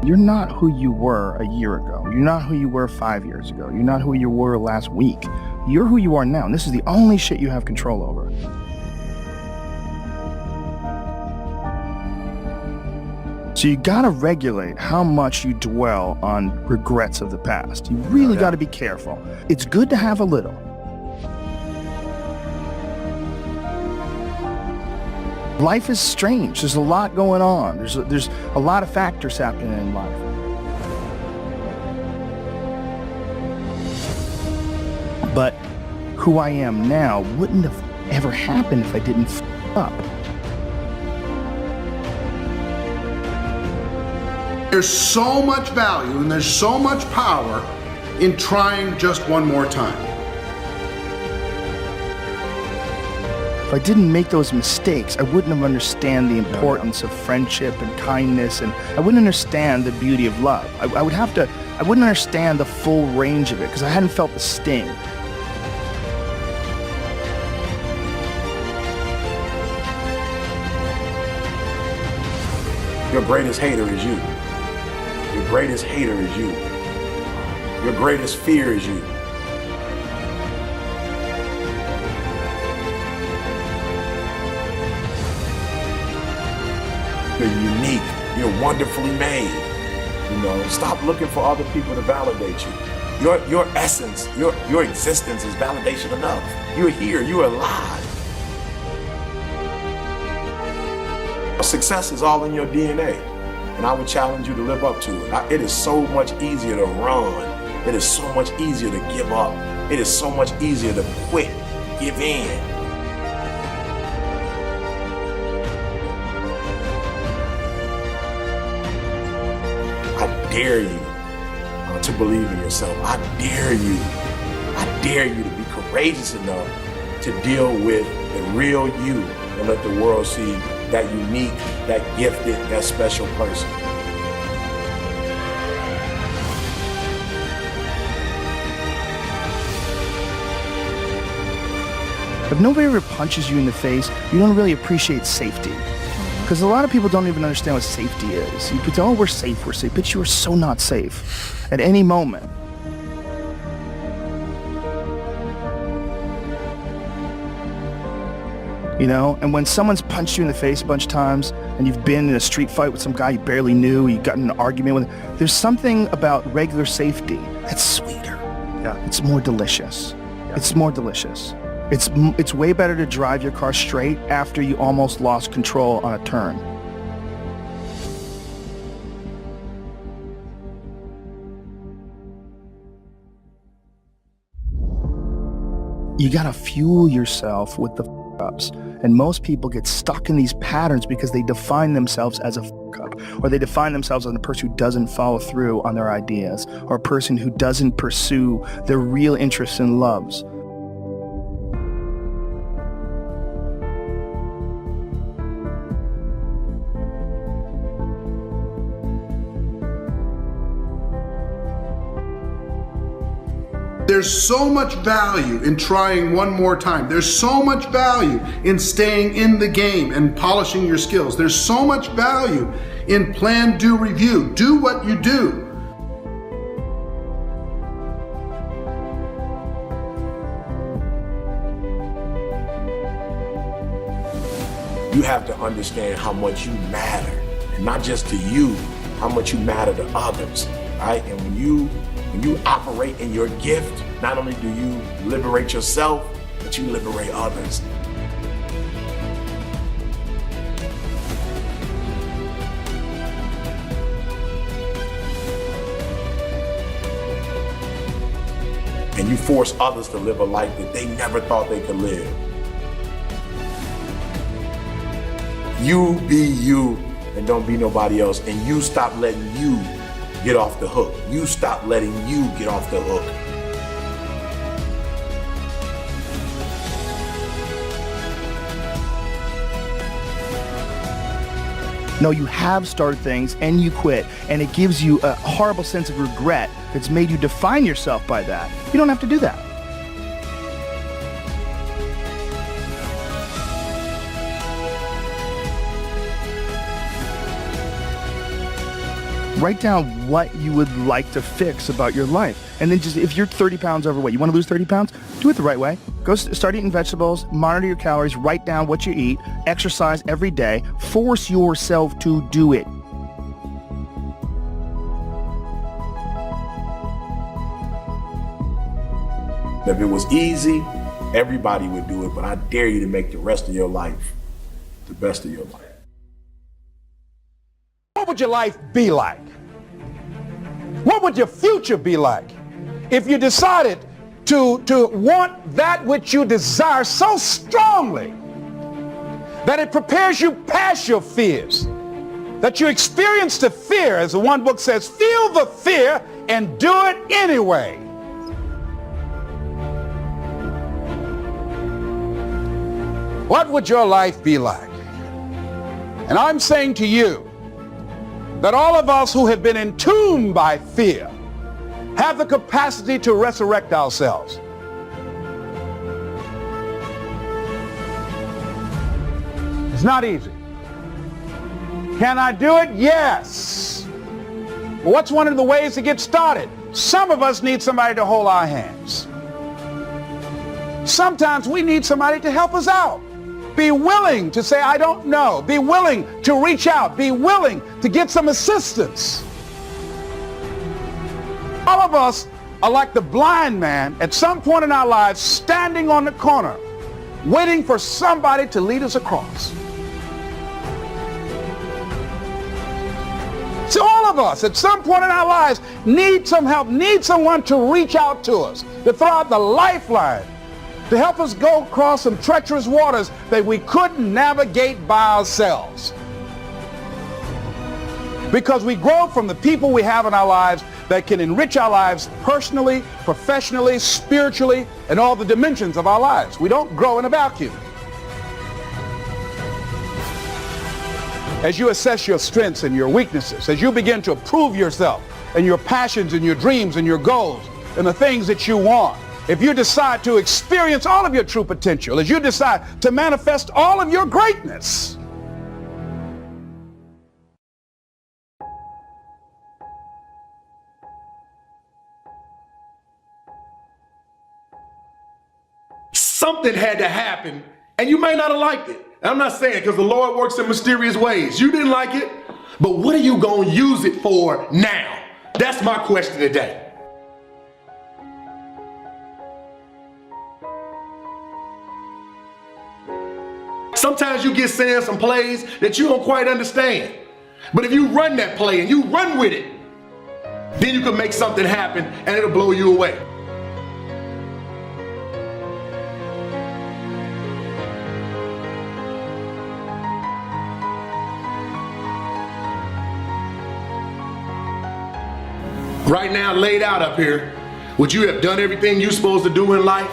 You're not who you were a year ago. You're not who you were 5 years ago. You're not who you were last week. You're who you are now, and this is the only shit you have control over. So you gotta regulate how much you dwell on regrets of the past. You really gotta be careful. It's good to have a little. Life is strange. There's a lot going on. There's a lot of factors happening in life. But who I am now wouldn't have ever happened if I didn't f up. There's so much value and there's so much power in trying just one more time. If I didn't make those mistakes, I wouldn't have understand the importance of friendship and kindness, and I wouldn't understand the beauty of love. I wouldn't understand the full range of it because I hadn't felt the sting. Your greatest hater is you. Your greatest hater is you. Your greatest fear is you. You're unique. You're wonderfully made. You know, stop looking for other people to validate you. Your essence, your existence is validation enough. You're here. You're alive. Success is all in your DNA, and I would challenge you to live up to it. It is so much easier to run. It is so much easier to give up. It is so much easier to quit, give in. I dare you to believe in yourself. I dare you. I dare you to be courageous enough to deal with the real you and let the world see that unique, that gifted, that special person. If nobody ever punches you in the face, you don't really appreciate safety. Because a lot of people don't even understand what safety is. You could say, oh, we're safe, but you are so not safe at any moment. You know, and when someone's punched you in the face a bunch of times and you've been in a street fight with some guy you barely knew, you got in an argument with, there's something about regular safety that's sweeter. Yeah. It's more delicious. Yeah. It's more delicious. It's way better to drive your car straight after you almost lost control on a turn. You gotta fuel yourself with the ups. And most people get stuck in these patterns because they define themselves as a up, or they define themselves as a person who doesn't follow through on their ideas, or a person who doesn't pursue their real interests and loves. There's so much value in trying one more time. There's so much value in staying in the game and polishing your skills. There's so much value in plan, do, review. Do what you do. You have to understand how much you matter, and not just to you, how much you matter to others, right? And when you operate in your gift, not only do you liberate yourself, but you liberate others. And you force others to live a life that they never thought they could live. You be you and don't be nobody else, and you stop letting you get off the hook. You stop letting you get off the hook. No, you have started things and you quit, and it gives you a horrible sense of regret that's made you define yourself by that. You don't have to do that. Write down what you would like to fix about your life. And then just, if you're 30 pounds overweight, you want to lose 30 pounds, do it the right way. Go start eating vegetables, monitor your calories, write down what you eat, exercise every day, force yourself to do it. If it was easy, everybody would do it, but I dare you to make the rest of your life the best of your life. What would your life be like? What would your future be like if you decided to want that which you desire so strongly that it prepares you past your fears, that you experience the fear, as the one book says, feel the fear and do it anyway? What would your life be like? And I'm saying to you that all of us who have been entombed by fear have the capacity to resurrect ourselves. It's not easy. Can I do it? Yes. But what's one of the ways to get started? Some of us need somebody to hold our hands. Sometimes we need somebody to help us out. Be willing to say, I don't know. Be willing to reach out. Be willing to get some assistance. All of us are like the blind man at some point in our lives, standing on the corner, waiting for somebody to lead us across. So all of us at some point in our lives need some help, need someone to reach out to us, to throw out the lifeline, to help us go across some treacherous waters that we couldn't navigate by ourselves. Because we grow from the people we have in our lives that can enrich our lives personally, professionally, spiritually, and all the dimensions of our lives. We don't grow in a vacuum. As you assess your strengths and your weaknesses, as you begin to approve yourself and your passions and your dreams and your goals and the things that you want, if you decide to experience all of your true potential, as you decide to manifest all of your greatness, Something had to happen, and you may not have liked it. I'm not saying because the Lord works in mysterious ways. You didn't like it, but what are you going to use it for now? That's my question today. Sometimes you get sent some plays that you don't quite understand. But if you run that play and you run with it, then you can make something happen and it'll blow you away. Right now, laid out up here, would you have done everything you're supposed to do in life?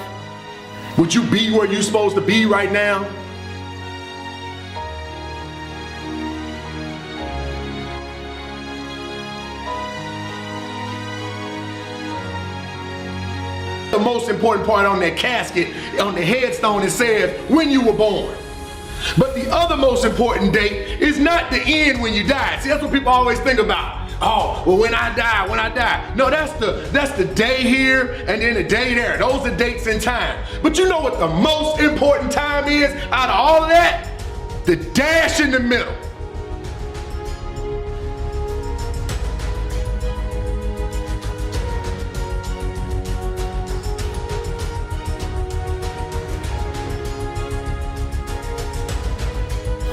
Would you be where you're supposed to be right now? The most important part on that casket, on the headstone, it says when you were born. But the other most important date is not the end when you die. See, that's what people always think about. Oh, well, when I die. No, that's the day here and then the day there. Those are dates in time. But you know what the most important time is out of all of that? The dash in the middle.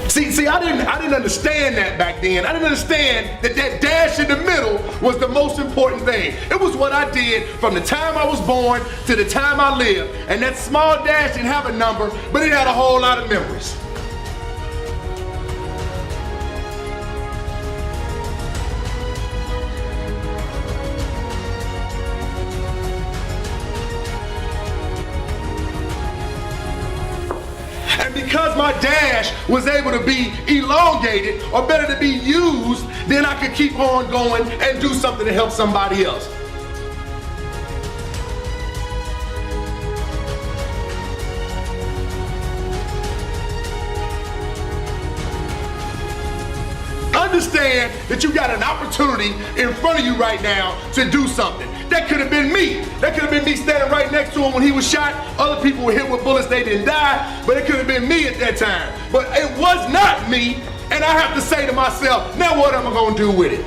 See, I didn't understand that back then. I didn't understand that dash in the middle was the most important thing. It was what I did from the time I was born to the time I lived. And that small dash didn't have a number, but it had a whole lot of memories. And because my dash was able to be elongated, or better to be used, then I could keep on going and do something to help somebody else. understand that you got an opportunity in front of you right now to do something. That could have been me. That could have been me standing right next to him when he was shot. Other people were hit with bullets, they didn't die, but it could have been me at that time. But it was not me, and I have to say to myself, now what am I gonna do with it?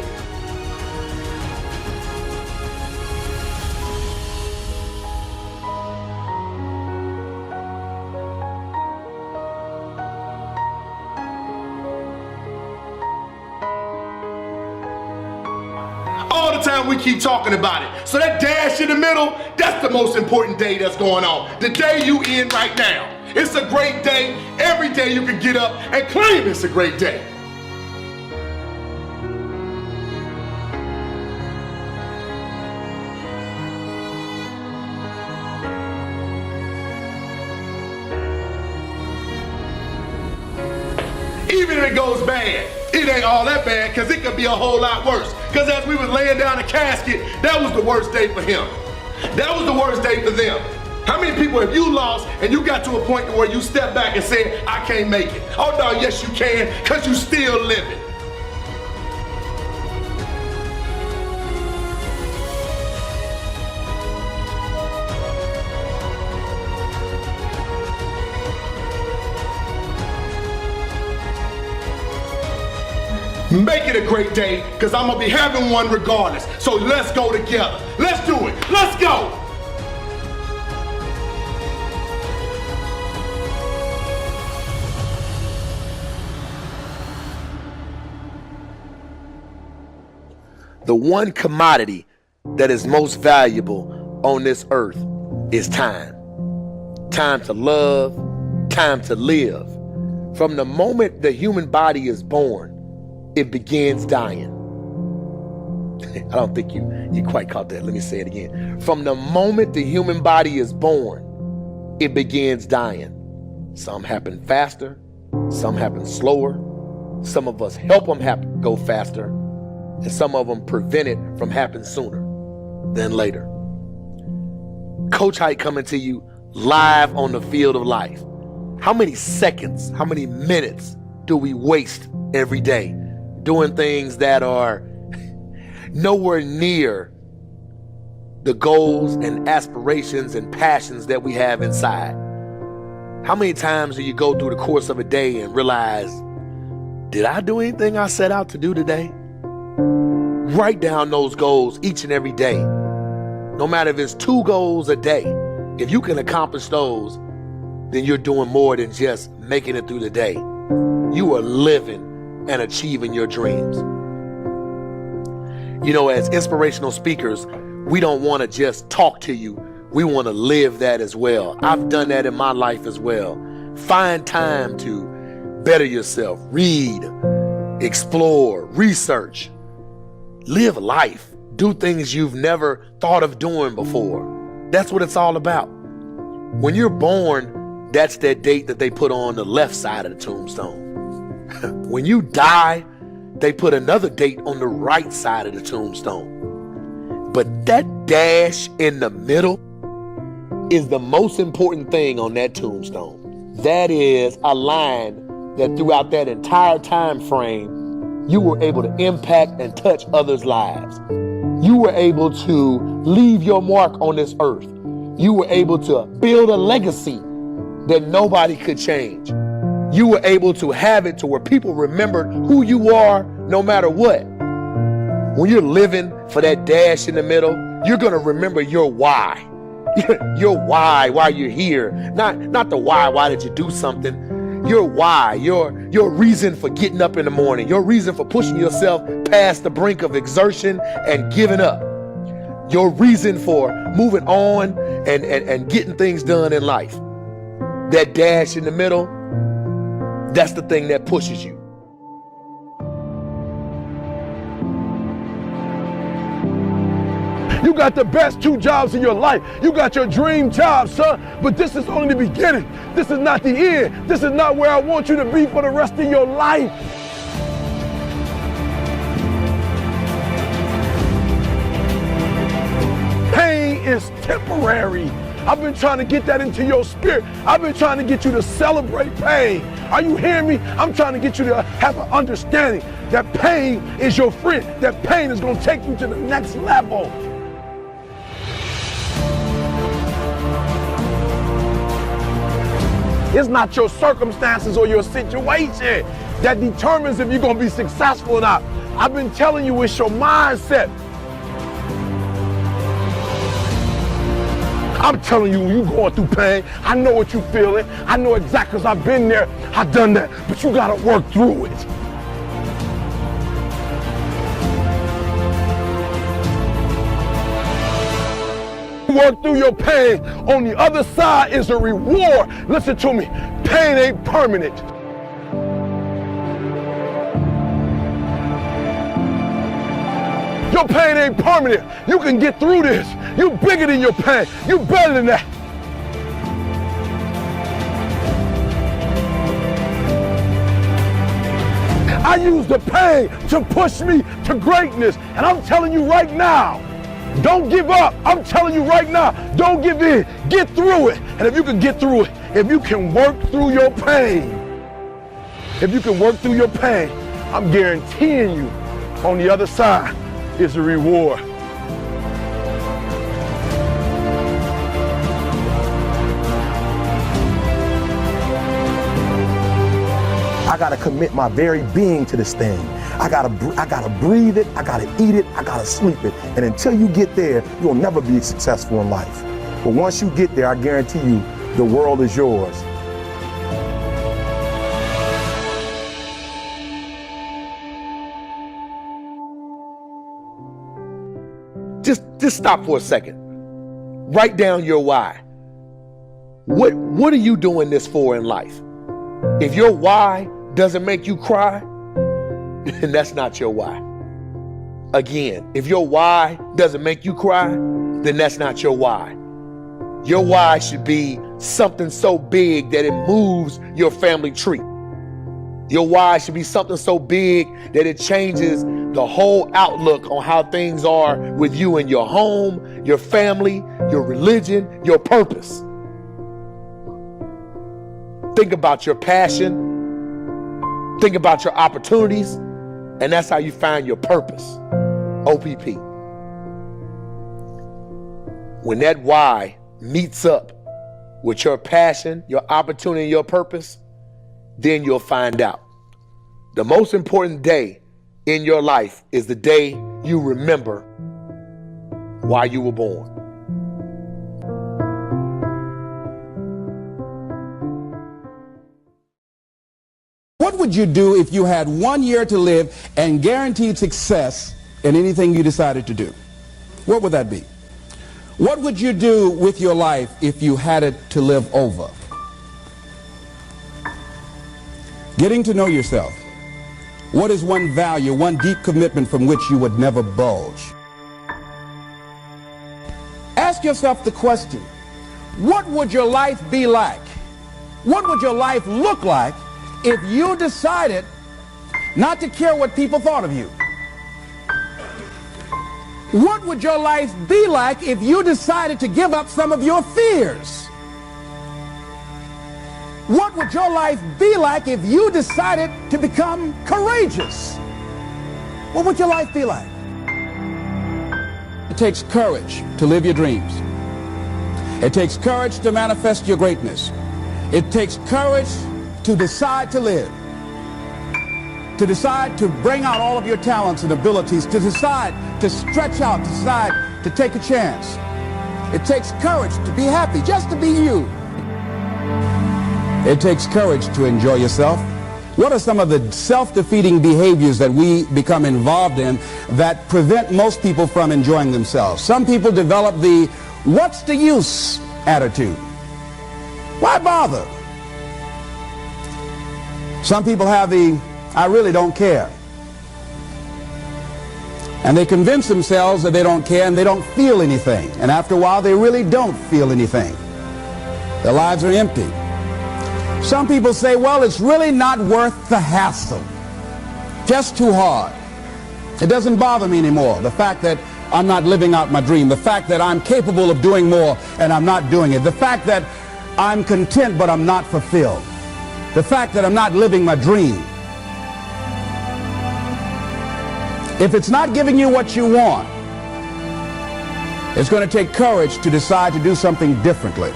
All the time we keep talking about it. So that dash in the middle, that's the most important day that's going on. The day you in right now. It's a great day. Every day you can get up and claim it's a great day. Even if it goes bad, it ain't all that bad, because it could be a whole lot worse. Because as we was laying down the casket, that was the worst day for him. That was the worst day for them. How many people have you lost and you got to a point where you step back and said, I can't make it? Oh no, yes you can, because you still living. Make it a great day, because I'm going to be having one regardless. So let's go together. Let's do it. Let's go. The one commodity that is most valuable on this earth is time. Time to love, time to live. From the moment the human body is born, it begins dying. I don't think you quite caught that. Let me say it again. From the moment the human body is born, it begins dying. Some happen faster, some happen slower. Some of us help them go faster, and some of them prevent it from happening sooner than later. Coach Hyde coming to you live on the field of life. How many seconds, how many minutes do we waste every day doing things that are nowhere near the goals and aspirations and passions that we have inside? How many times do you go through the course of a day and realize, did I do anything I set out to do today? Write down those goals each and every day. No matter if it's 2 goals a day, if you can accomplish those, then you're doing more than just making it through the day. You are living and achieving your dreams. You know, as inspirational speakers, we don't want to just talk to you. We want to live that as well. I've done that in my life as well. Find time to better yourself, read, explore, research, live life, do things you've never thought of doing before. That's what it's all about. When you're born, that's that date that they put on the left side of the tombstone. When you die, they put another date on the right side of the tombstone. But that dash in the middle is the most important thing on that tombstone. That is a line that throughout that entire time frame, you were able to impact and touch others' lives. You were able to leave your mark on this earth. You were able to build a legacy that nobody could change. You were able to have it to where people remembered who you are no matter what. When you're living for that dash in the middle, you're going to remember your why. Your why you're here. Not the why did you do something? Your why, your reason for getting up in the morning, your reason for pushing yourself past the brink of exertion and giving up. Your reason for moving on and getting things done in life. That dash in the middle, that's the thing that pushes you. You got the best 2 jobs in your life. You got your dream job, son. But this is only the beginning. This is not the end. This is not where I want you to be for the rest of your life. Pain is temporary. I've been trying to get that into your spirit. I've been trying to get you to celebrate pain. Are you hearing me? I'm trying to get you to have an understanding that pain is your friend. That pain is going to take you to the next level. It's not your circumstances or your situation that determines if you're going to be successful or not. I've been telling you, it's your mindset. I'm telling you, when you're going through pain, I know what you're feeling. I know exactly, because I've been there, I've done that, but you got to work through it. Work through your pain. On the other side is a reward. Listen to me, pain ain't permanent. Your pain ain't permanent. You can get through this. You bigger than your pain. You better than that. I use the pain to push me to greatness. And I'm telling you right now, don't give up. I'm telling you right now, don't give in. Get through it. And if you can get through it, if you can work through your pain, I'm guaranteeing you on the other side is a reward. I gotta commit my very being to this thing. I gotta breathe it, I gotta eat it, I gotta sleep it. And until you get there, you'll never be successful in life. But once you get there, I guarantee you, the world is yours. Just stop for a second. Write down your why. What are you doing this for in life? If your why doesn't make you cry, then that's not your why. Again, if your why doesn't make you cry, then that's not your why. Your why should be something so big that it moves your family tree. Your why should be something so big that it changes the whole outlook on how things are with you and your home, your family, your religion, your purpose. Think about your passion. Think about your opportunities. And that's how you find your purpose. OPP. When that why meets up with your passion, your opportunity, and your purpose, then you'll find out. The most important day in your life is the day you remember why you were born. What would you do if you had 1 year to live and guaranteed success in anything you decided to do? What would that be? What would you do with your life if you had it to live over? Getting to know yourself. What is one value, one deep commitment from which you would never budge? Ask yourself the question, what would your life be like? What would your life look like if you decided not to care what people thought of you? What would your life be like if you decided to give up some of your fears? What would your life be like if you decided to become courageous? What would your life be like? It takes courage to live your dreams. It takes courage to manifest your greatness. It takes courage to decide to live, to decide to bring out all of your talents and abilities, to decide to stretch out, to decide to take a chance. It takes courage to be happy, just to be you. It takes courage to enjoy yourself. What are some of the self-defeating behaviors that we become involved in that prevent most people from enjoying themselves? Some people develop the "what's the use" attitude. Why bother? Some people have the "I really don't care." And they convince themselves that they don't care and they don't feel anything. And after a while, they really don't feel anything. Their lives are empty. Some people say, well, it's really not worth the hassle. Just too hard. It doesn't bother me anymore. The fact that I'm not living out my dream. The fact that I'm capable of doing more and I'm not doing it. The fact that I'm content but I'm not fulfilled. the fact that I'm not living my dream. If it's not giving you what you want, it's going to take courage to decide to do something differently.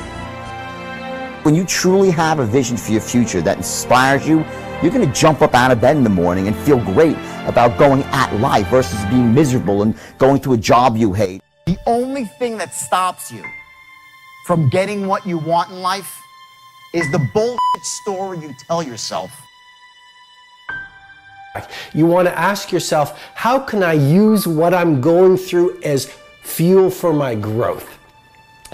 When you truly have a vision for your future that inspires you, you're going to jump up out of bed in the morning and feel great about going at life versus being miserable and going to a job you hate. The only thing that stops you from getting what you want in life is the bullshit story you tell yourself. You want to ask yourself, how can I use what I'm going through as fuel for my growth?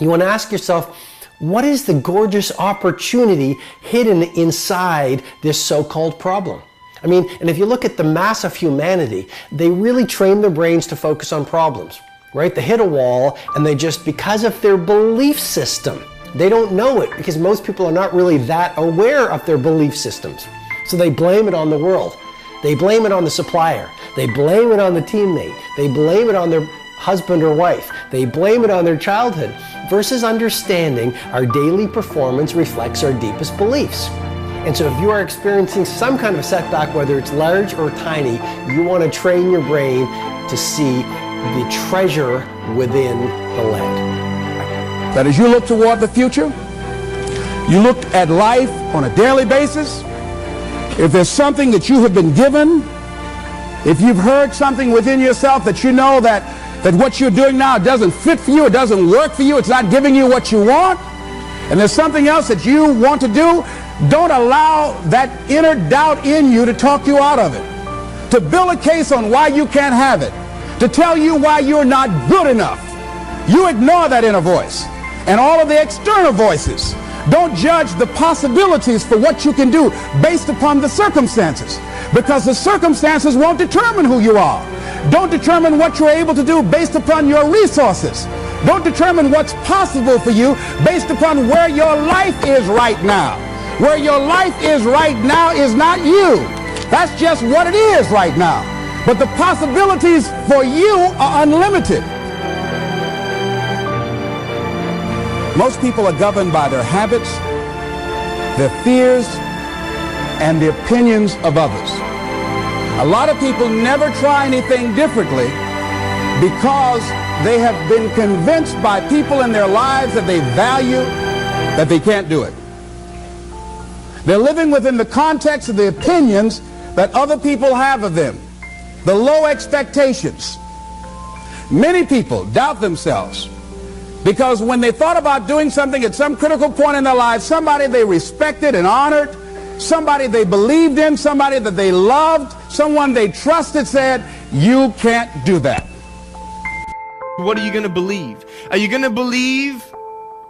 You want to ask yourself, what is the gorgeous opportunity hidden inside this so-called problem? I mean, and if you look at the mass of humanity, they really train their brains to focus on problems, right? They hit a wall and they just, because of their belief system, they don't know it because most people are not really that aware of their belief systems. So they blame it on the world. They blame it on the supplier. They blame it on the teammate. They blame it on their husband or wife. They blame it on their childhood versus understanding our daily performance reflects our deepest beliefs. And so if you are experiencing some kind of setback, whether it's large or tiny, you want to train your brain to see the treasure within the lead. That as you look toward the future, you look at life on a daily basis. If there's something that you have been given, if you've heard something within yourself that you know that what you're doing now doesn't fit for you, it doesn't work for you, it's not giving you what you want, and there's something else that you want to do, don't allow that inner doubt in you to talk you out of it. To build a case on why you can't have it. To tell you why you're not good enough. You ignore that inner voice and all of the external voices. Don't judge the possibilities for what you can do based upon the circumstances, because the circumstances won't determine who you are. Don't determine what you're able to do based upon your resources. Don't determine what's possible for you based upon where your life is right now. Where your life is right now is not you. That's just what it is right now. But the possibilities for you are unlimited. Most people are governed by their habits, their fears, and the opinions of others. A lot of people never try anything differently because they have been convinced by people in their lives that they value that they can't do it. They're living within the context of the opinions that other people have of them, the low expectations. Many people doubt themselves because when they thought about doing something at some critical point in their lives, somebody they respected and honored, somebody they believed in, somebody that they loved, someone they trusted said, you can't do that. What are you going to believe? Are you going to believe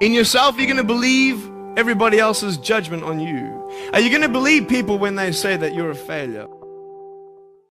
in yourself? Are you going to believe everybody else's judgment on you? Are you going to believe people when they say that you're a failure?